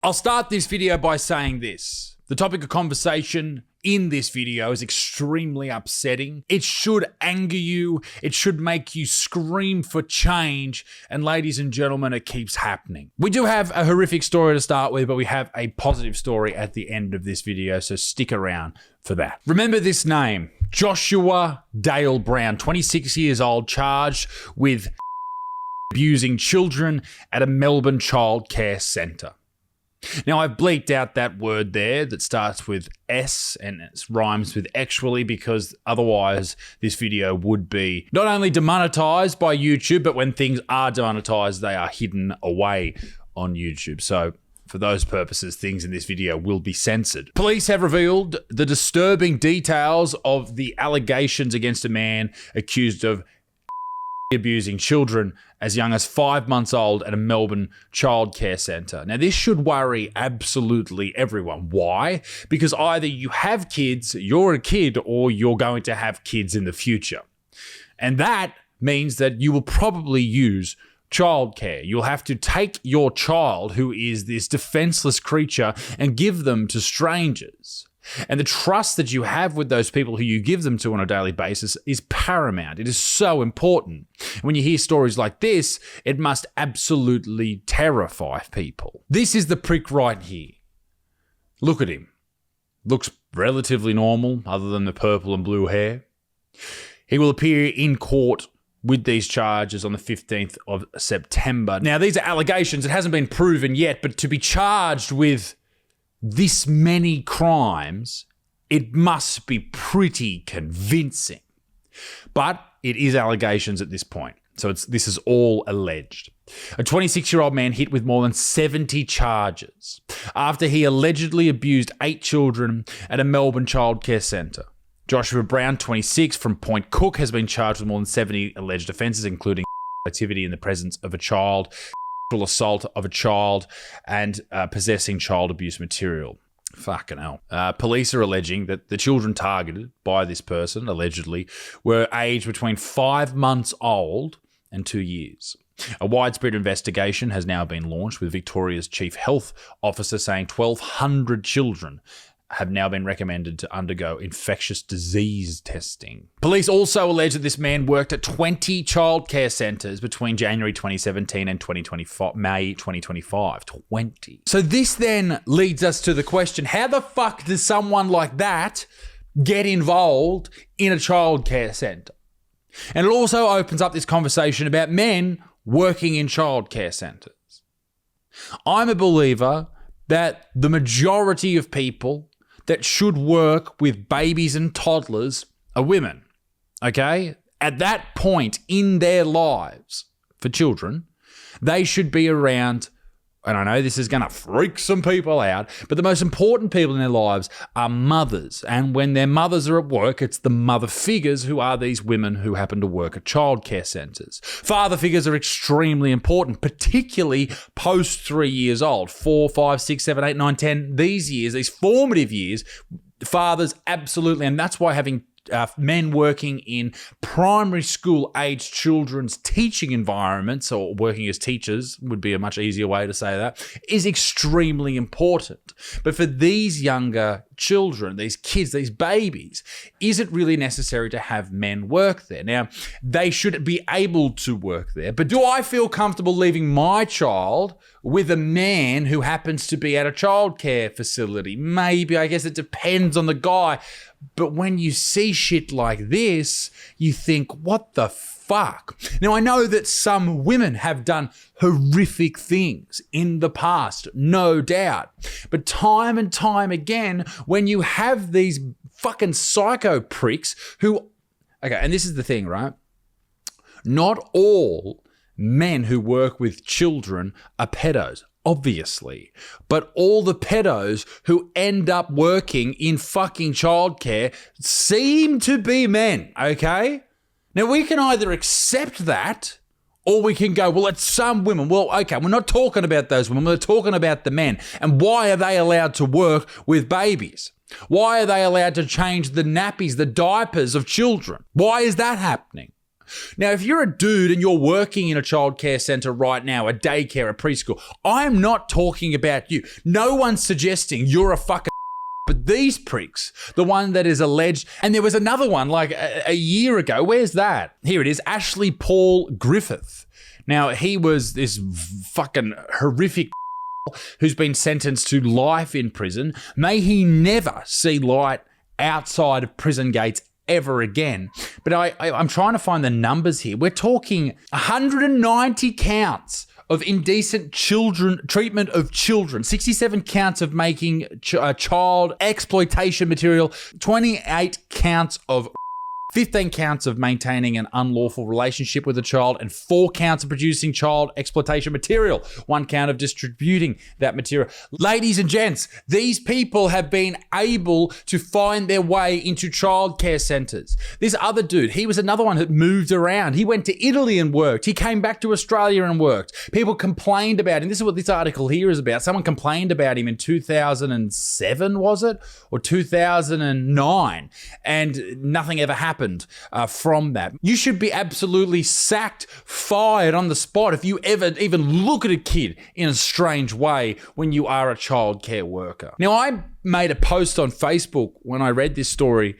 I'll start this video by saying this. The topic of conversation in this video is extremely upsetting. It should anger you. It should make you scream for change. And ladies and gentlemen, it keeps happening. We do have a horrific story to start with, but we have a positive story at the end of this video, so stick around for that. Remember this name, Joshua Dale Brown, 26 years old, charged with abusing children at a Melbourne childcare centre. Now, I've bleeped out that word there that starts with S and it rhymes with actually, because otherwise this video would be not only demonetized by YouTube, but when things are demonetized, they are hidden away on YouTube. So for those purposes, things in this video will be censored. Police have revealed the disturbing details of the allegations against a man accused of abusing children as young as 5 months old at a Melbourne childcare centre. Now, this should worry absolutely everyone. Why? Because either you have kids, you're a kid, or you're going to have kids in the future. And that means that you will probably use childcare. You'll have to take your child, who is this defenseless creature, and give them to strangers. And the trust that you have with those people who you give them to on a daily basis is paramount. It is so important. When you hear stories like this, it must absolutely terrify people. This is the prick right here. Look at him. Looks relatively normal, other than the purple and blue hair. He will appear in court with these charges on the 15th of September. Now, these are allegations. It hasn't been proven yet, but to be charged with this many crimes, it must be pretty convincing. But it is allegations at this point. So this is all alleged. A 26-year-old man hit with more than 70 charges after he allegedly abused 8 children at a Melbourne childcare centre. Joshua Brown, 26, from Point Cook, has been charged with more than 70 alleged offences, including activity in the presence of a child, assault of a child, and possessing child abuse material. Fucking hell. Police are alleging that the children targeted by this person, allegedly, were aged between 5 months old and 2 years. A widespread investigation has now been launched, with Victoria's Chief Health Officer saying 1,200 children have now been recommended to undergo infectious disease testing. Police also allege that this man worked at 20 childcare centres between January 2017 and May 2025. 20. So this then leads us to the question, how the fuck does someone like that get involved in a childcare centre? And it also opens up this conversation about men working in childcare centres. I'm a believer that the majority of people that should work with babies and toddlers are women, okay? At that point in their lives for children, they should be around, and I know this is going to freak some people out, but the most important people in their lives are mothers. And when their mothers are at work, it's the mother figures who are these women who happen to work at childcare centres. Father figures are extremely important, particularly post 3 years old, 4, 5, 6, 7, 8, 9, 10, these years, these formative years, fathers absolutely, and that's why having men working in primary school aged children's teaching environments, or working as teachers would be a much easier way to say that, is extremely important. But for these younger children, these kids, these babies, is it really necessary to have men work there? Now, they should be able to work there, but do I feel comfortable leaving my child with a man who happens to be at a childcare facility? Maybe. I guess it depends on the guy. But when you see shit like this, you think, what the fuck? Now, I know that some women have done horrific things in the past, no doubt. But time and time again, when you have these fucking psycho pricks who... Okay, and this is the thing, right? Not all men who work with children are pedos. Obviously, but all the pedos who end up working in fucking childcare seem to be men, okay? Now, we can either accept that or we can go, well, it's some women. Well, okay, we're not talking about those women. We're talking about the men. And why are they allowed to work with babies? Why are they allowed to change the nappies, the diapers of children? Why is that happening? Now, if you're a dude and you're working in a childcare centre right now, a daycare, a preschool, I'm not talking about you. No one's suggesting you're a fucking but these pricks, the one that is alleged, and there was another one like a year ago. Where's that? Here it is, Ashley Paul Griffith. Now, he was this fucking horrific who's been sentenced to life in prison. May he never see light outside of prison gates ever again. But I'm trying to find the numbers here. We're talking 190 counts of indecent treatment of children, 67 counts of making child exploitation material, 28 counts of 15 counts of maintaining an unlawful relationship with a child, and 4 counts of producing child exploitation material, 1 count of distributing that material. Ladies and gents, these people have been able to find their way into childcare centres. This other dude, he was another one that moved around. He went to Italy and worked. He came back to Australia and worked. People complained about him. This is what this article here is about. Someone complained about him in 2007, was it? Or 2009. And nothing ever happened from that. You should be absolutely sacked, fired on the spot if you ever even look at a kid in a strange way when you are a childcare worker. Now, I made a post on Facebook when I read this story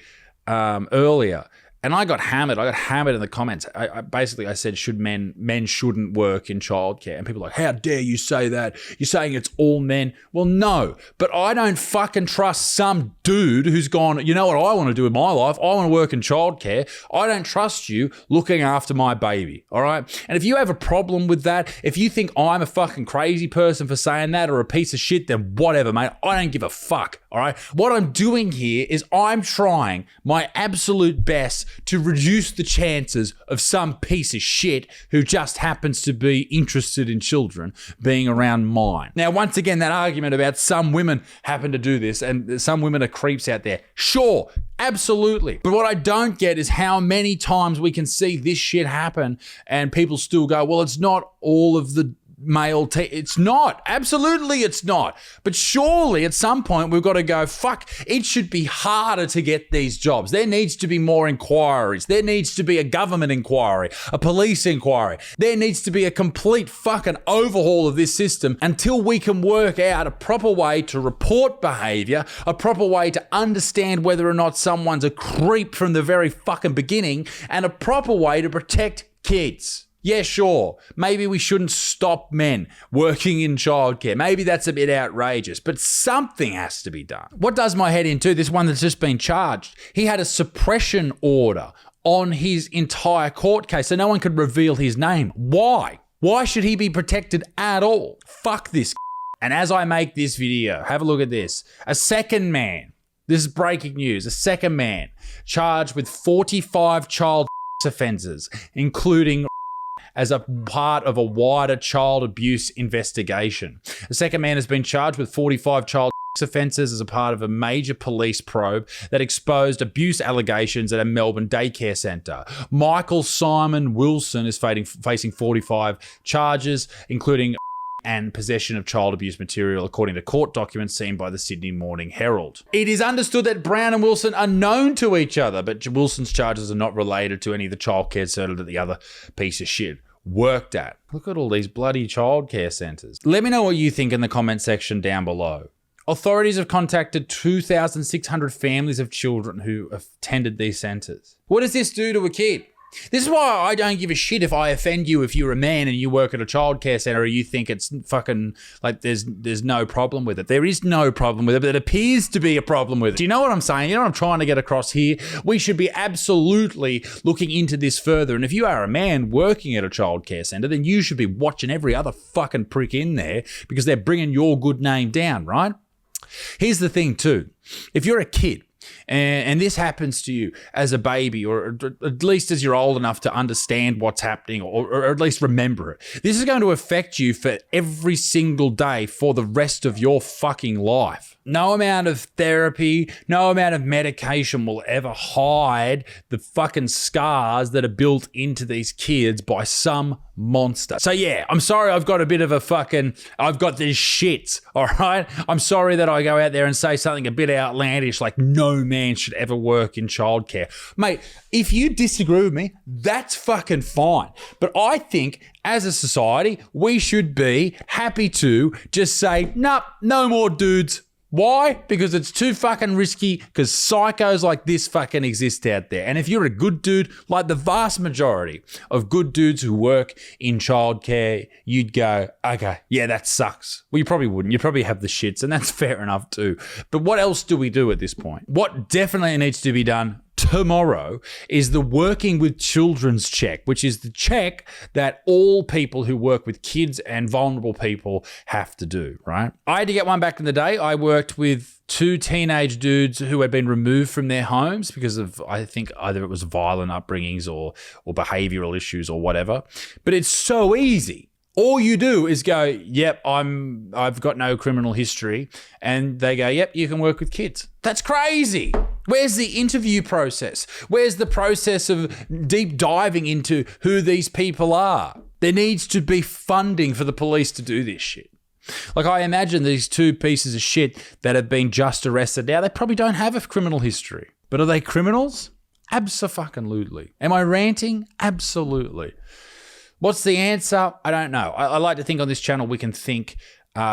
earlier, and I got hammered. I got hammered in the comments. I said, men shouldn't work in childcare. And people are like, how dare you say that? You're saying it's all men. Well, no, but I don't fucking trust some dude who's gone, you know what I want to do in my life? I want to work in childcare. I don't trust you looking after my baby, all right? And if you have a problem with that, if you think I'm a fucking crazy person for saying that or a piece of shit, then whatever, mate. I don't give a fuck, all right? What I'm doing here is I'm trying my absolute best to reduce the chances of some piece of shit who just happens to be interested in children being around mine. Now, once again, that argument about some women happen to do this and some women are creeps out there. Sure, absolutely. But what I don't get is how many times we can see this shit happen and people still go, well, it's not all of the male it's not. Absolutely it's not. But surely at some point we've got to go, fuck, it should be harder to get these jobs. There needs to be more inquiries. There needs to be a government inquiry, a police inquiry. There needs to be a complete fucking overhaul of this system until we can work out a proper way to report behavior, a proper way to understand whether or not someone's a creep from the very fucking beginning, and a proper way to protect kids. Yeah, sure. Maybe we shouldn't stop men working in childcare. Maybe that's a bit outrageous, but something has to be done. What does my head into this one that's just been charged? He had a suppression order on his entire court case, so no one could reveal his name. Why? Why should he be protected at all? Fuck this. And as I make this video, have a look at this. A second man, this is breaking news, a second man charged with 45 child offences, including as a part of a wider child abuse investigation. The second man has been charged with 45 child offences as a part of a major police probe that exposed abuse allegations at a Melbourne daycare centre. Michael Simon Wilson is facing 45 charges, including and possession of child abuse material, according to court documents seen by the Sydney Morning Herald. It is understood that Brown and Wilson are known to each other, but Wilson's charges are not related to any of the childcare centre that the other piece of shit worked at. Look at all these bloody childcare centres. Let me know what you think in the comment section down below. Authorities have contacted 2,600 families of children who attended these centres. What does this do to a kid? This is why I don't give a shit if I offend you if you're a man and you work at a childcare centre or you think it's fucking like there's no problem with it. There is no problem with it, but it appears to be a problem with it. Do you know what I'm saying? You know what I'm trying to get across here? We should be absolutely looking into this further. And if you are a man working at a childcare centre, then you should be watching every other fucking prick in there because they're bringing your good name down, right? Here's the thing too. If you're a kid, and this happens to you as a baby, or at least as you're old enough to understand what's happening, or at least remember it. This is going to affect you for every single day for the rest of your fucking life. No amount of therapy, no amount of medication will ever hide the fucking scars that are built into these kids by some monster. So yeah, I'm sorry I've got this shits, all right? I'm sorry that I go out there and say something a bit outlandish like no man should ever work in childcare. Mate, if you disagree with me, that's fucking fine. But I think as a society, we should be happy to just say, nope, no more dudes. Why? Because it's too fucking risky, because psychos like this fucking exist out there. And if you're a good dude, like the vast majority of good dudes who work in childcare, you'd go, okay, yeah, that sucks. Well, you probably wouldn't. You'd probably have the shits, and that's fair enough too. But what else do we do at this point? What definitely needs to be done tomorrow is the working with children's check, which is the check that all people who work with kids and vulnerable people have to do, right? I had to get one back in the day. I worked with 2 teenage dudes who had been removed from their homes because of, I think, either it was violent upbringings or behavioral issues or whatever. But it's so easy. All you do is go, yep, I've got no criminal history. And they go, yep, you can work with kids. That's crazy. Where's the interview process? Where's the process of deep diving into who these people are? There needs to be funding for the police to do this shit. Like, I imagine these 2 pieces of shit that have been just arrested now, they probably don't have a criminal history. But are they criminals? Abso-fucking-lutely. Am I ranting? Absolutely. What's the answer? I don't know. I like to think on this channel we can think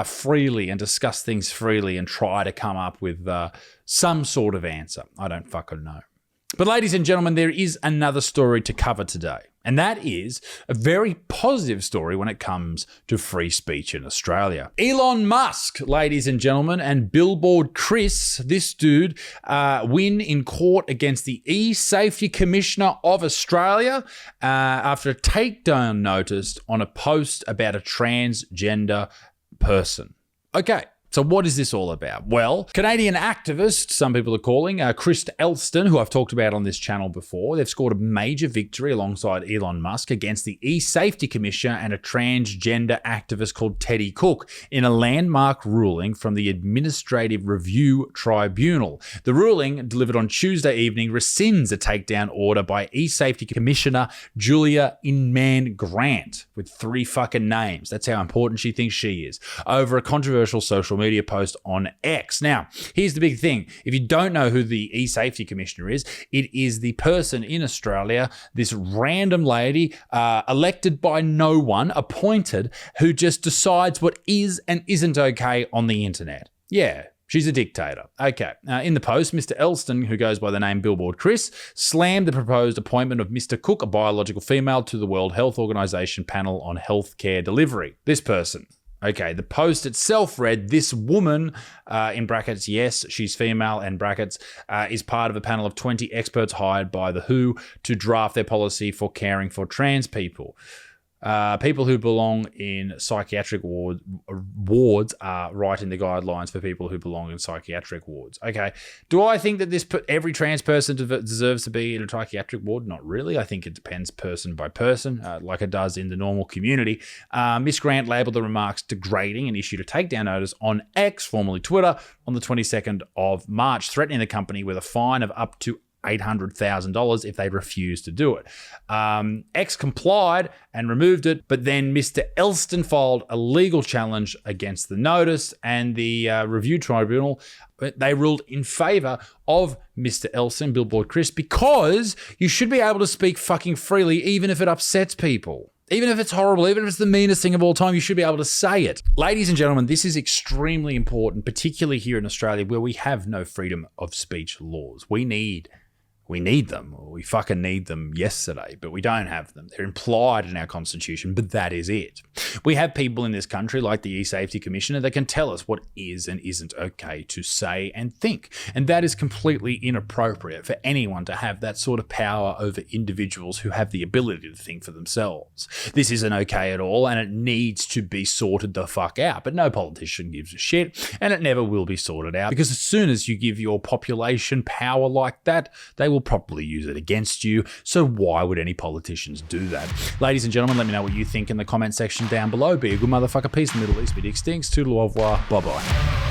freely and discuss things freely and try to come up with some sort of answer. I don't fucking know. But ladies and gentlemen, there is another story to cover today. And that is a very positive story when it comes to free speech in Australia. Elon Musk, ladies and gentlemen, and Billboard Chris, this dude, win in court against the E-Safety Commissioner of Australia after a takedown notice on a post about a transgender person. Okay. So what is this all about? Well, Canadian activist, some people are calling, Chris Elston, who I've talked about on this channel before, they've scored a major victory alongside Elon Musk against the E-Safety Commissioner and a transgender activist called Teddy Cook in a landmark ruling from the Administrative Review Tribunal. The ruling, delivered on Tuesday evening, rescinds a takedown order by E-Safety Commissioner Julia Inman-Grant, with 3 fucking names. That's how important she thinks she is, over a controversial social media post on X. Now, here's the big thing. If you don't know who the E-Safety Commissioner is, it is the person in Australia, this random lady, elected by no one, appointed, who just decides what is and isn't okay on the internet. Yeah. She's a dictator. Okay. In the post, Mr. Elston, who goes by the name Billboard Chris, slammed the proposed appointment of Mr. Cook, a biological female, to the World Health Organization panel on healthcare delivery. This person. Okay, the post itself read, this woman, in brackets, yes, she's female, and brackets, is part of a panel of 20 experts hired by the WHO to draft their policy for caring for trans people. People who belong in psychiatric wards are writing the guidelines for people who belong in psychiatric wards. Okay, do I think that every trans person deserves to be in a psychiatric ward? Not really. I think it depends person by person, like it does in the normal community. Miss Grant labelled the remarks degrading and issued a takedown notice on X, formerly Twitter, on the 22nd of March, threatening the company with a fine of up to $800,000 if they refused to do it. X complied and removed it, but then Mr. Elston filed a legal challenge against the notice, and the review tribunal, they ruled in favor of Mr. Elston, Billboard Chris, because you should be able to speak fucking freely even if it upsets people. Even if it's horrible, even if it's the meanest thing of all time, you should be able to say it. Ladies and gentlemen, this is extremely important, particularly here in Australia, where we have no freedom of speech laws. We need them. We fucking need them yesterday, but we don't have them. They're implied in our constitution, but that is it. We have people in this country like the E-Safety Commissioner that can tell us what is and isn't okay to say and think. And that is completely inappropriate for anyone to have that sort of power over individuals who have the ability to think for themselves. This isn't okay at all, and it needs to be sorted the fuck out. But no politician gives a shit, and it never will be sorted out, because as soon as you give your population power like that, they will probably use it against you. So why would any politicians do that? Ladies and gentlemen, let me know what you think in the comment section down below. Be a good motherfucker. Peace in the Middle East. Be extinct. Toodle au revoir. Bye-bye.